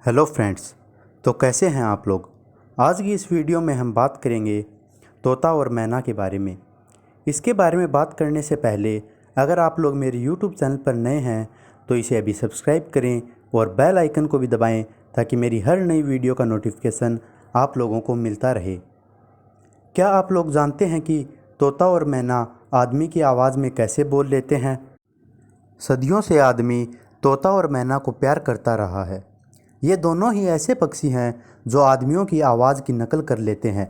Hello friends. तो कैसे हैं आप लोग। आज की इस वीडियो में हम बात करेंगे तोता और मैना के बारे में। इसके बारे में बात करने से पहले अगर आप लोग मेरे यूट्यूब चैनल पर नए हैं तो इसे अभी सब्सक्राइब करें और बेल आइकन को भी दबाएं ताकि मेरी हर नई वीडियो का नोटिफिकेशन आप लोगों को मिलता रहे। क्या आप लोग जानते हैं कि तोता और मैना आदमी की आवाज़ में कैसे बोल लेते हैं। सदियों से आदमी तोता और मैना को प्यार करता रहा है। ये दोनों ही ऐसे पक्षी हैं जो आदमियों की आवाज़ की नकल कर लेते हैं।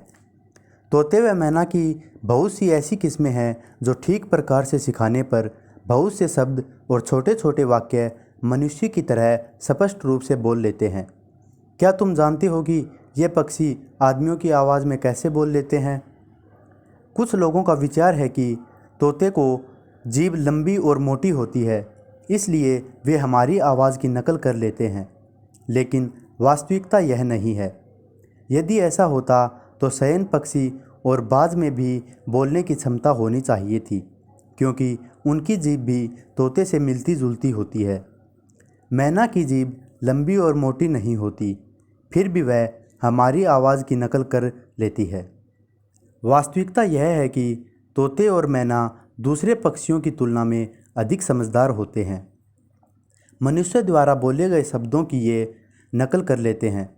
तोते व मैना की बहुत सी ऐसी किस्में हैं जो ठीक प्रकार से सिखाने पर बहुत से शब्द और छोटे छोटे वाक्य मनुष्य की तरह स्पष्ट रूप से बोल लेते हैं। क्या तुम जानते हो कि ये पक्षी आदमियों की आवाज़ में कैसे बोल लेते हैं। कुछ लोगों का विचार है कि तोते को जीभ लंबी और मोटी होती है, इसलिए वे हमारी आवाज़ की नकल कर लेते हैं, लेकिन वास्तविकता यह नहीं है। यदि ऐसा होता तो शयन पक्षी और बाज में भी बोलने की क्षमता होनी चाहिए थी, क्योंकि उनकी जीभ भी तोते से मिलती जुलती होती है। मैना की जीभ लंबी और मोटी नहीं होती, फिर भी वह हमारी आवाज़ की नकल कर लेती है। वास्तविकता यह है कि तोते और मैना दूसरे पक्षियों की तुलना में अधिक समझदार होते हैं। मनुष्य द्वारा बोले गए शब्दों की ये नकल कर लेते हैं।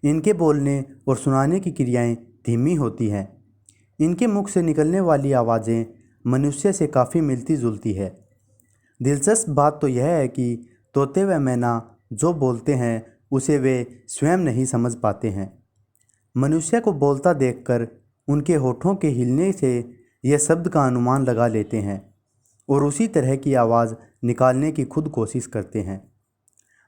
इनके बोलने और सुनाने की क्रियाएं धीमी होती हैं। इनके मुख से निकलने वाली आवाज़ें मनुष्य से काफ़ी मिलती जुलती है। दिलचस्प बात तो यह है कि तोते व मैना जो बोलते हैं उसे वे स्वयं नहीं समझ पाते हैं। मनुष्य को बोलता देखकर उनके होठों के हिलने से यह शब्द का अनुमान लगा लेते हैं और उसी तरह की आवाज़ निकालने की खुद कोशिश करते हैं।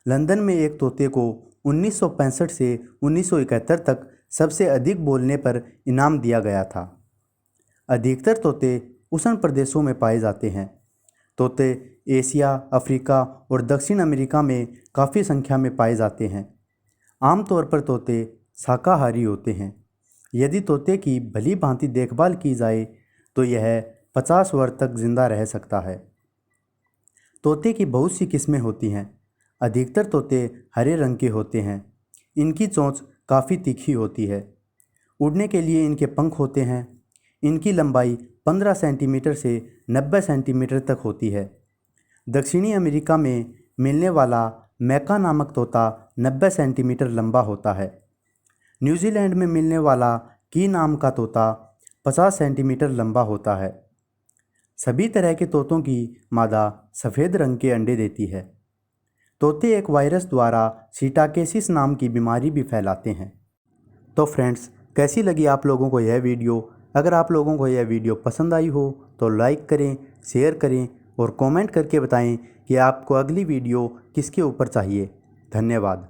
लंदन में एक तोते को 1965 से 1971 तक सबसे अधिक बोलने पर इनाम दिया गया था। अधिकतर तोते उष्ण प्रदेशों में पाए जाते हैं। तोते एशिया, अफ्रीका और दक्षिण अमेरिका में काफ़ी संख्या में पाए जाते हैं। आमतौर पर तोते शाकाहारी होते हैं। यदि तोते की भली भांति देखभाल की जाए तो यह 50 वर्ष तक जिंदा रह सकता है। तोते की बहुत सी किस्में होती हैं। अधिकतर तोते हरे रंग के होते हैं। इनकी चोंच काफ़ी तीखी होती है। उड़ने के लिए इनके पंख होते हैं। इनकी लंबाई 15 सेंटीमीटर से 90 सेंटीमीटर तक होती है। दक्षिणी अमेरिका में मिलने वाला मैका नामक तोता 90 सेंटीमीटर लंबा होता है। न्यूजीलैंड में मिलने वाला की नाम का तोता 50 सेंटीमीटर लंबा होता है। सभी तरह के तोतों की मादा सफ़ेद रंग के अंडे देती है। तोते एक वायरस द्वारा सीटाकेसिस नाम की बीमारी भी फैलाते हैं। तो फ्रेंड्स, कैसी लगी आप लोगों को यह वीडियो। अगर आप लोगों को यह वीडियो पसंद आई हो तो लाइक करें, शेयर करें और कमेंट करके बताएं कि आपको अगली वीडियो किसके ऊपर चाहिए। धन्यवाद।